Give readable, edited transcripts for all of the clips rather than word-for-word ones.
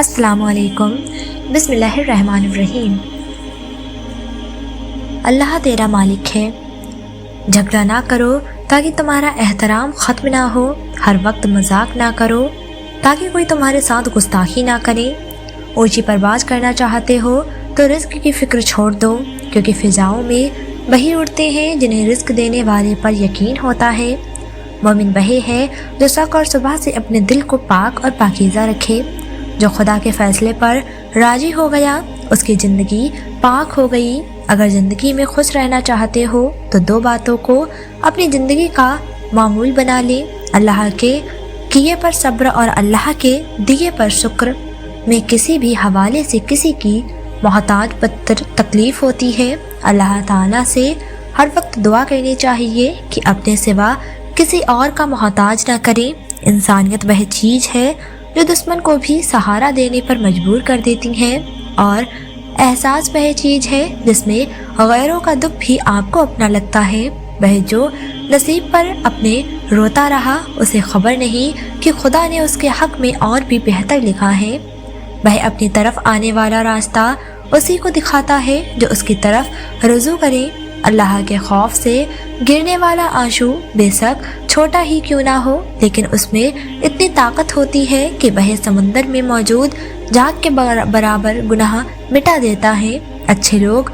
السلام علیکم۔ بسم اللہ الرحمن الرحیم۔ اللہ تیرا مالک ہے، جھگڑا نہ کرو تاکہ تمہارا احترام ختم نہ ہو، ہر وقت مذاق نہ کرو تاکہ کوئی تمہارے ساتھ گستاخی نہ کرے، اونچی پرواز کرنا چاہتے ہو تو رزق کی فکر چھوڑ دو، کیونکہ فضاؤں میں بہی اڑتے ہیں جنہیں رزق دینے والے پر یقین ہوتا ہے۔ مومن وہی ہے جو شک اور صبح سے اپنے دل کو پاک اور پاکیزہ رکھے، جو خدا کے فیصلے پر راضی ہو گیا اس کی زندگی پاک ہو گئی۔ اگر زندگی میں خوش رہنا چاہتے ہو تو دو باتوں کو اپنی زندگی کا معمول بنا لیں، اللہ کے کیے پر صبر اور اللہ کے دیے پر شکر۔ میں کسی بھی حوالے سے کسی کی محتاج بدتر تکلیف ہوتی ہے، اللہ تعالیٰ سے ہر وقت دعا کرنی چاہیے کہ اپنے سوا کسی اور کا محتاج نہ کریں۔ انسانیت وہ چیز ہے جو دشمن کو بھی سہارا دینے پر مجبور کر دیتی ہے، اور احساس وہ چیز ہے جس میں غیروں کا دکھ بھی آپ کو اپنا لگتا ہے۔ وہ جو نصیب پر اپنے روتا رہا اسے خبر نہیں کہ خدا نے اس کے حق میں اور بھی بہتر لکھا ہے۔ وہ اپنی طرف آنے والا راستہ اسی کو دکھاتا ہے جو اس کی طرف رجوع کرے۔ اللہ کے خوف سے گرنے والا آنسو بے شک چھوٹا ہی کیوں نہ ہو، لیکن اس میں اتنی طاقت ہوتی ہے کہ وہ سمندر میں موجود جھاگ کے برابر گناہ مٹا دیتا ہے۔ اچھے لوگ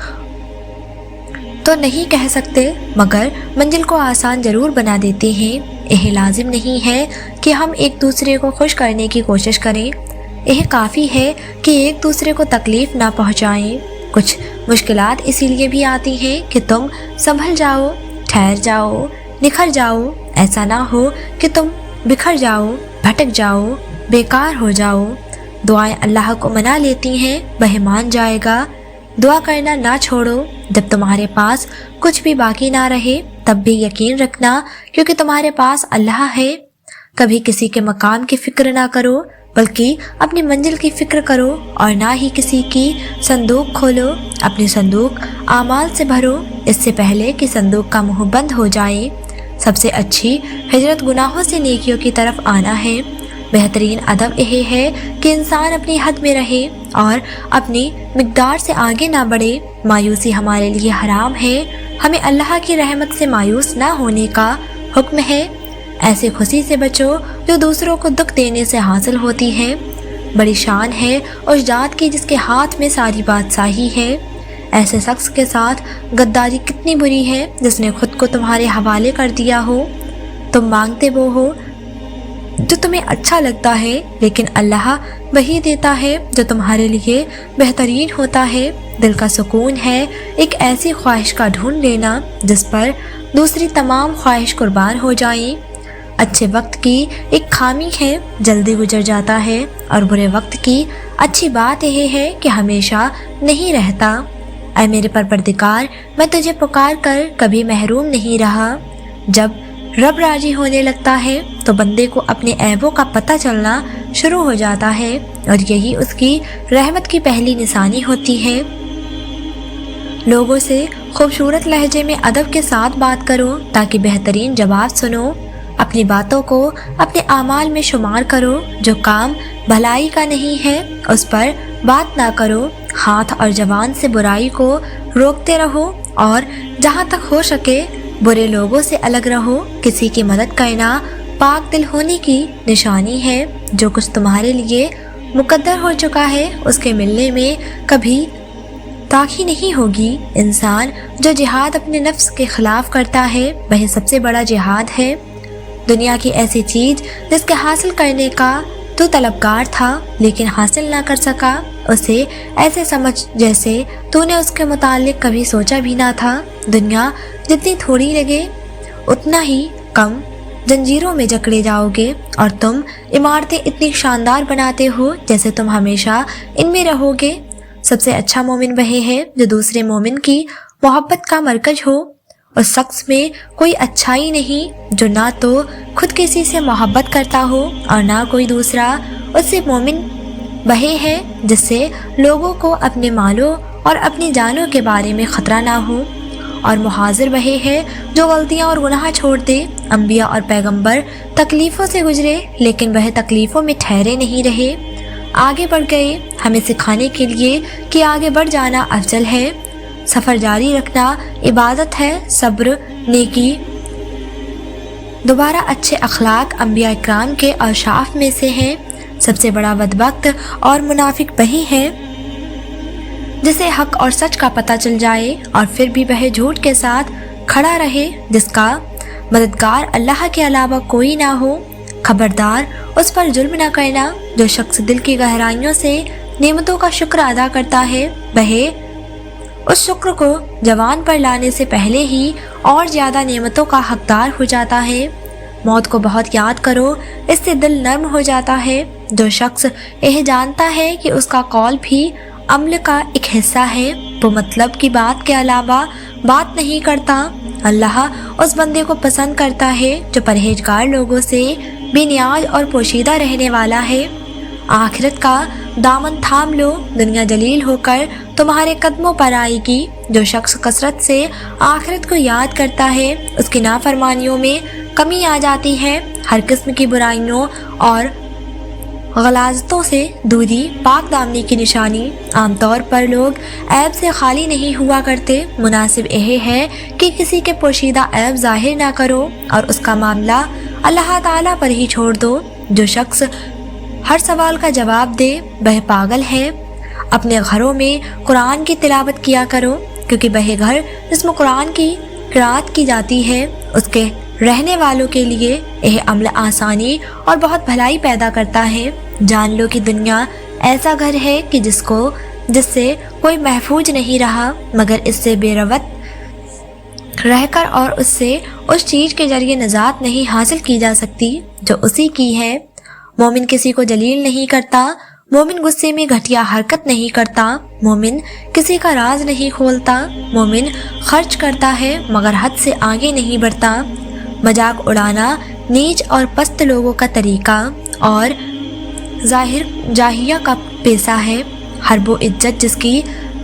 تو نہیں کہہ سکتے مگر منزل کو آسان ضرور بنا دیتے ہیں۔ یہ لازم نہیں ہے کہ ہم ایک دوسرے کو خوش کرنے کی کوشش کریں، یہ کافی ہے کہ ایک دوسرے کو تکلیف نہ پہنچائیں۔ کچھ مشکلات اسی لیے بھی آتی ہیں کہ تم سنبھل جاؤ، ٹھہر جاؤ، نکھر جاؤ، ایسا نہ ہو کہ تم بکھر جاؤ، بھٹک جاؤ، بیکار ہو جاؤ۔ دعائیں اللہ کو منا لیتی ہیں، وہ مان جائے گا۔ دعا کرنا نہ چھوڑو، جب تمہارے پاس کچھ بھی باقی نہ رہے تب بھی یقین رکھنا، کیونکہ تمہارے پاس اللہ ہے۔ کبھی کسی کے مقام کی فکر نہ کرو بلکہ اپنی منزل کی فکر کرو، اور نہ ہی کسی کی صندوق کھولو، اپنی صندوق اعمال سے بھرو اس سے پہلے کہ صندوق کا منہ بند ہو جائے۔ سب سے اچھی ہجرت گناہوں سے نیکیوں کی طرف آنا ہے۔ بہترین ادب یہ ہے کہ انسان اپنی حد میں رہے اور اپنی مقدار سے آگے نہ بڑھے۔ مایوسی ہمارے لیے حرام ہے، ہمیں اللہ کی رحمت سے مایوس نہ ہونے کا حکم ہے۔ ایسے خوشی سے بچو جو دوسروں کو دکھ دینے سے حاصل ہوتی ہے۔ بڑی شان ہے اس ذات کی جس کے ہاتھ میں ساری بادشاہی ہے۔ ایسے شخص کے ساتھ غداری کتنی بری ہے جس نے خود کو تمہارے حوالے کر دیا ہو۔ تم مانگتے وہ ہو جو تمہیں اچھا لگتا ہے، لیکن اللہ وہی دیتا ہے جو تمہارے لیے بہترین ہوتا ہے۔ دل کا سکون ہے ایک ایسی خواہش کا ڈھونڈ لینا جس پر دوسری تمام خواہش قربان ہو جائیں۔ اچھے وقت کی ایک خامی ہے، جلدی گزر جاتا ہے، اور برے وقت کی اچھی بات یہ ہے کہ ہمیشہ نہیں رہتا۔ اے میرے پروردگار، میں تجھے پکار کر کبھی محروم نہیں رہا۔ جب رب راضی ہونے لگتا ہے تو بندے کو اپنے عیبوں کا پتہ چلنا شروع ہو جاتا ہے، اور یہی اس کی رحمت کی پہلی نشانی ہوتی ہے۔ لوگوں سے خوبصورت لہجے میں ادب کے ساتھ بات کرو تاکہ بہترین جواب سنو۔ اپنی باتوں کو اپنے اعمال میں شمار کرو، جو کام بھلائی کا نہیں ہے اس پر بات نہ کرو۔ ہاتھ اور زبان سے برائی کو روکتے رہو، اور جہاں تک ہو سکے برے لوگوں سے الگ رہو۔ کسی کی مدد کرنا پاک دل ہونے کی نشانی ہے۔ جو کچھ تمہارے لیے مقدر ہو چکا ہے اس کے ملنے میں کبھی تاخیر نہیں ہوگی۔ انسان جو جہاد اپنے نفس کے خلاف کرتا ہے وہ سب سے بڑا جہاد ہے۔ دنیا کی ایسی چیز جس کے حاصل کرنے کا تو طلبگار تھا لیکن حاصل نہ کر سکا، اسے ایسے سمجھ جیسے تو نے اس کے متعلق کبھی سوچا بھی نہ تھا۔ دنیا جتنی تھوڑی لگے اتنا ہی کم زنجیروں میں جکڑے جاؤ گے، اور تم عمارتیں اتنی شاندار بناتے ہو جیسے تم ہمیشہ ان میں رہو گے۔ سب سے اچھا مومن وہی ہے جو دوسرے مومن کی محبت کا مرکز ہو۔ اس شخص میں کوئی اچھائی نہیں جو نہ تو خود کسی سے محبت کرتا ہو اور نہ کوئی دوسرا اس سے۔ مومن وہی ہے جس سے لوگوں کو اپنے مالوں اور اپنی جانوں کے بارے میں خطرہ نہ ہو، اور محاذر وہی ہے جو غلطیاں اور گناہ چھوڑ دے۔ انبیاء اور پیغمبر تکلیفوں سے گزرے لیکن وہ تکلیفوں میں ٹھہرے نہیں رہے۔ آگے بڑھ گئے، ہمیں سکھانے کے لیے کہ آگے بڑھ جانا افضل ہے، سفر جاری رکھنا عبادت ہے، صبر نیکی دوبارہ اچھے اخلاق انبیاء اکرام کے اوصاف میں سے ہیں۔ سب سے بڑا بدبخت اور منافق وہی ہے جسے حق اور سچ کا پتہ چل جائے اور پھر بھی وہ جھوٹ کے ساتھ کھڑا رہے، جس کا مددگار اللہ کے علاوہ کوئی نہ ہو۔ خبردار، اس پر ظلم نہ کرنا۔ جو شخص دل کی گہرائیوں سے نعمتوں کا شکر ادا کرتا ہے، وہ اس شکر کو جوان پر لانے سے پہلے ہی اور زیادہ نعمتوں کا حقدار ہو جاتا ہے۔ موت کو بہت یاد کرو، اس سے دل نرم ہو جاتا ہے۔ جو شخص یہ جانتا ہے کہ اس کا قول بھی عمل کا ایک حصہ ہے، وہ مطلب کی بات کے علاوہ بات نہیں کرتا۔ اللہ اس بندے کو پسند کرتا ہے جو پرہیزگار لوگوں سے بے نیاز اور پوشیدہ رہنے والا ہے۔ آخرت کا دامن تھام لو، دنیا جلیل ہو کر تمہارے قدموں پر آئے گی۔ جو شخص کثرت سے آخرت کو یاد کرتا ہے، اس کی نافرمانیوں میں کمی آ جاتی ہے۔ ہر قسم کی برائیوں اور غلاظتوں سے دوری پاک دامنی کی نشانی۔ عام طور پر لوگ عیب سے خالی نہیں ہوا کرتے۔ مناسب یہ ہے کہ کسی کے پوشیدہ عیب ظاہر نہ کرو اور اس کا معاملہ اللہ تعالیٰ پر ہی چھوڑ دو۔ جو شخص ہر سوال کا جواب دے، وہ پاگل ہے۔ اپنے گھروں میں قرآن کی تلاوت کیا کرو، کیونکہ وہ گھر جس میں قرآن کی قرأت کی جاتی ہے، اس کے رہنے والوں کے لیے یہ عمل آسانی اور بہت بھلائی پیدا کرتا ہے۔ جان لو کہ دنیا ایسا گھر ہے کہ جس سے کوئی محفوظ نہیں رہا، مگر اس سے بے روت رہ کر اور اس سے اس چیز کے ذریعے نجات نہیں حاصل کی جا سکتی جو اسی کی ہے۔ مومن کسی کو ذلیل نہیں کرتا، مومن غصے میں گھٹیا حرکت نہیں کرتا، مومن کسی کا راز نہیں کھولتا، مومن خرچ کرتا ہے مگر حد سے آگے نہیں بڑھتا۔ مذاق اڑانا نیچ اور پست لوگوں کا طریقہ اور ظاہر جاہیہ کا پیشہ ہے۔ حرب و عزت جس کی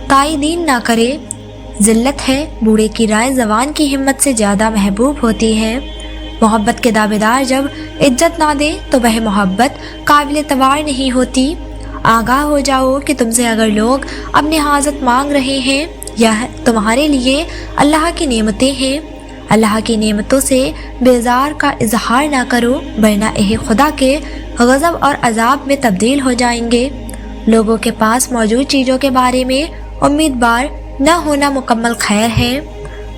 تائیدین نہ کرے ذلت ہے۔ بوڑھے کی رائے جوان کی ہمت سے زیادہ محبوب ہوتی ہے۔ محبت کے دعویدار جب عزت نہ دے تو وہ محبت قابل اعتبار نہیں ہوتی۔ آگاہ ہو جاؤ کہ تم سے اگر لوگ اپنی حاجت مانگ رہے ہیں، یہ تمہارے لیے اللہ کی نعمتیں ہیں۔ اللہ کی نعمتوں سے بیزار کا اظہار نہ کرو، ورنہ یہ خدا کے غضب اور عذاب میں تبدیل ہو جائیں گے۔ لوگوں کے پاس موجود چیزوں کے بارے میں امیدوار نہ ہونا مکمل خیر ہے۔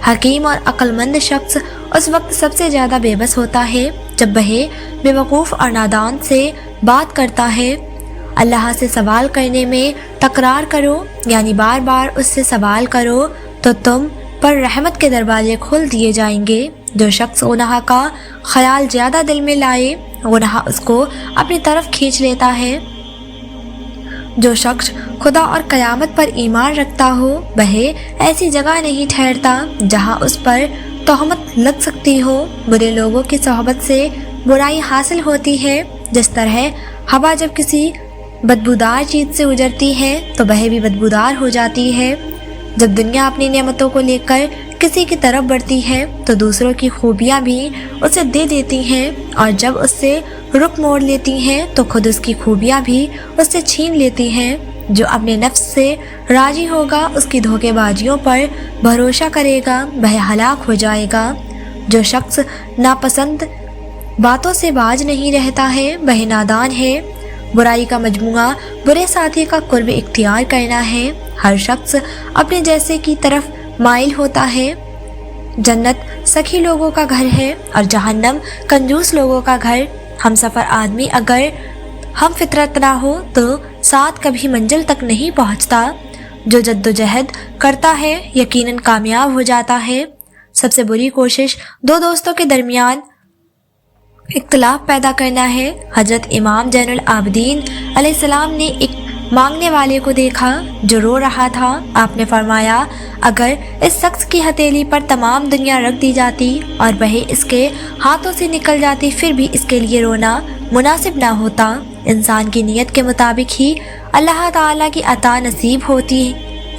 حکیم اور عقل مند شخص اس وقت سب سے زیادہ بے بس ہوتا ہے جب وہ بے وقوف اور نادان سے بات کرتا ہے۔ اللہ سے سوال کرنے میں تکرار کرو، یعنی بار بار اس سے سوال کرو تو تم پر رحمت کے دروازے کھول دیے جائیں گے۔ جو شخص گناہ کا خیال زیادہ دل میں لائے، گناہ اس کو اپنی طرف کھینچ لیتا ہے۔ جو شخص خدا اور قیامت پر ایمان رکھتا ہو، وہ ایسی جگہ نہیں ٹھہرتا جہاں اس پر تہمت لگ سکتی ہو۔ برے لوگوں کی صحبت سے برائی حاصل ہوتی ہے، جس طرح ہوا جب کسی بدبودار چیز سے گزرتی ہے تو وہ بھی بدبودار ہو جاتی ہے۔ جب دنیا اپنی نعمتوں کو لے کر کسی کی طرف بڑھتی ہے تو دوسروں کی خوبیاں بھی اسے دے دیتی ہیں، اور جب اس سے رخ موڑ لیتی ہیں تو خود اس کی خوبیاں بھی اس سے چھین لیتی ہیں۔ جو اپنے نفس سے راضی ہوگا، اس کی دھوکے بازیوں پر بھروسہ کرے گا، وہ ہلاک ہو جائے گا۔ جو شخص ناپسند باتوں سے باز نہیں رہتا ہے، وہ نادان ہے۔ برائی کا مجموعہ برے ساتھی کا قرب اختیار کرنا ہے۔ ہر شخص اپنے جیسے کی طرف مائل ہوتا ہے۔ جنت سخی لوگوں کا گھر ہے اور جہنم کنجوس لوگوں کا گھر۔ ہم سفر آدمی اگر ہم فطرت نہ ہو تو ساتھ کبھی منزل تک نہیں پہنچتا۔ جو جد و جہد کرتا ہے یقیناً کامیاب ہو جاتا ہے۔ سب سے بری کوشش دو دوستوں کے درمیان اختلاف پیدا کرنا ہے۔ حضرت امام زین العابدین علیہ السلام نے ایک مانگنے والے کو دیکھا جو رو رہا تھا۔ آپ نے فرمایا، اگر اس شخص کی ہتھیلی پر تمام دنیا رکھ دی جاتی اور وہ اس کے ہاتھوں سے نکل جاتی، پھر بھی اس کے لیے رونا مناسب نہ ہوتا۔ انسان کی نیت کے مطابق ہی اللہ تعالیٰ کی عطا نصیب ہوتی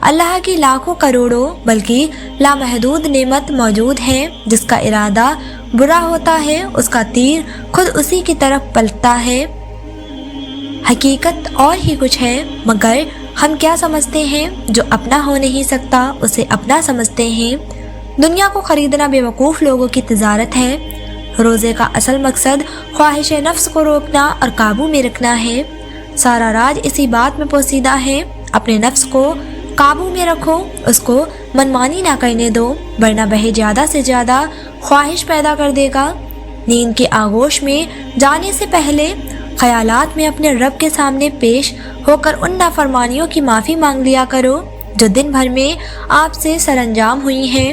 اللہ کی لاکھوں کروڑوں بلکہ لامحدود نعمت موجود ہیں، جس کا ارادہ برا ہوتا ہے اس کا تیر خود اسی کی طرف پلٹتا ہے۔ حقیقت اور ہی کچھ ہے، مگر ہم کیا سمجھتے ہیں؟ جو اپنا ہو نہیں سکتا اسے اپنا سمجھتے ہیں۔ دنیا کو خریدنا بیوقوف لوگوں کی تجارت ہے۔ روزے کا اصل مقصد خواہش نفس کو روکنا اور قابو میں رکھنا ہے۔ سارا راز اسی بات میں پوشیدہ ہے، اپنے نفس کو قابو میں رکھو، اس کو منمانی نہ کرنے دو، ورنہ وہ زیادہ سے زیادہ خواہش پیدا کر دے گا۔ نیند کے آغوش میں جانے سے پہلے خیالات میں اپنے رب کے سامنے پیش ہو کر ان نافرمانیوں کی معافی مانگ لیا کرو جو دن بھر میں آپ سے سر انجام ہوئی ہیں۔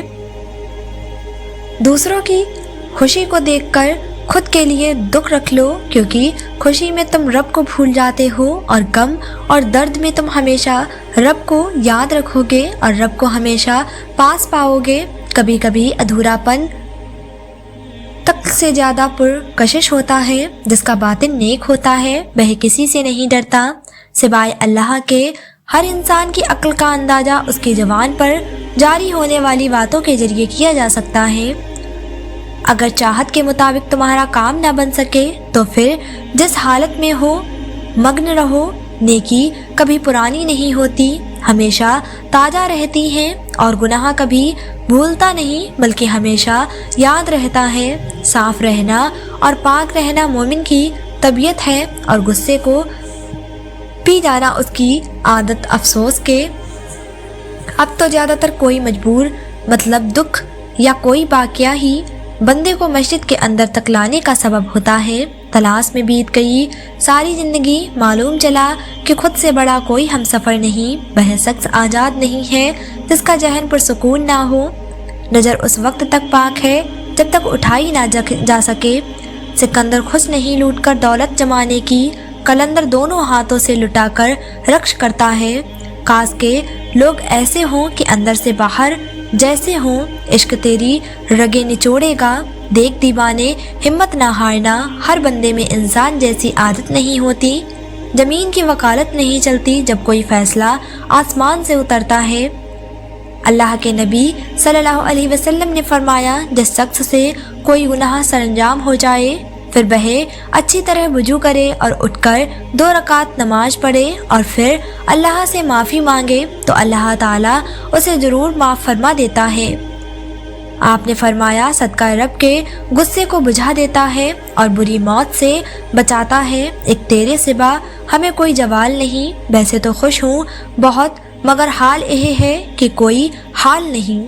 دوسروں کی خوشی کو دیکھ کر خود کے لیے دکھ رکھ لو، کیونکہ خوشی میں تم رب کو بھول جاتے ہو اور غم اور درد میں تم ہمیشہ رب کو یاد رکھو گے اور رب کو ہمیشہ پاس پاؤ گے۔ کبھی کبھی ادھورا پن تک سے زیادہ پرکشش ہوتا ہے، جس کا باطن نیک ہوتا ہے وہ کسی سے نہیں ڈرتا سوائے اللہ کے۔ ہر انسان کی عقل کا اندازہ اس کی زبان پر جاری ہونے والی باتوں کے ذریعے کیا جا سکتا ہے۔ اگر چاہت کے مطابق تمہارا کام نہ بن سکے تو پھر جس حالت میں ہو مگن رہو۔ نیکی کبھی پرانی نہیں ہوتی، ہمیشہ تازہ رہتی ہے، اور گناہ کبھی بھولتا نہیں بلکہ ہمیشہ یاد رہتا ہے۔ صاف رہنا اور پاک رہنا مومن کی طبیعت ہے، اور غصے کو پی جانا اس کی عادت۔ افسوس کہ اب تو زیادہ تر کوئی مجبور مطلب دکھ یا کوئی واقعہ ہی بندے کو مسجد کے اندر تک لانے کا سبب ہوتا ہے۔ تلاش میں بیت گئی ساری زندگی، معلوم چلا کہ خود سے بڑا کوئی ہم سفر نہیں۔ وہ شخص آزاد نہیں ہے جس کا ذہن پرسکون نہ ہو۔ نظر اس وقت تک پاک ہے جب تک اٹھائی نہ جا سکے۔ سکندر خوش نہیں لوٹ کر دولت جمانے کی، قلندر دونوں ہاتھوں سے لٹا کر رقص کرتا ہے۔ کاش کے لوگ ایسے ہوں کہ اندر سے باہر جیسے ہوں۔ عشق تیری رگیں نچوڑے گا، دیکھ دیوانے ہمت نہ ہارنا۔ ہر بندے میں انسان جیسی عادت نہیں ہوتی، زمین کی وکالت نہیں چلتی جب کوئی فیصلہ آسمان سے اترتا ہے۔ اللہ کے نبی صلی اللہ علیہ وسلم نے فرمایا، جس شخص سے کوئی گناہ سر انجام ہو جائے پھر وہ اچھی طرح وضو کرے اور اٹھ کر 2 رکعت نماز پڑھے اور پھر اللہ سے معافی مانگے تو اللہ تعالیٰ اسے ضرور معاف فرما دیتا ہے۔ آپ نے فرمایا، صدقہ رب کے غصے کو بجھا دیتا ہے اور بری موت سے بچاتا ہے۔ ایک تیرے سوا ہمیں کوئی جوال نہیں، ویسے تو خوش ہوں بہت، مگر حال یہ ہے کہ کوئی حال نہیں۔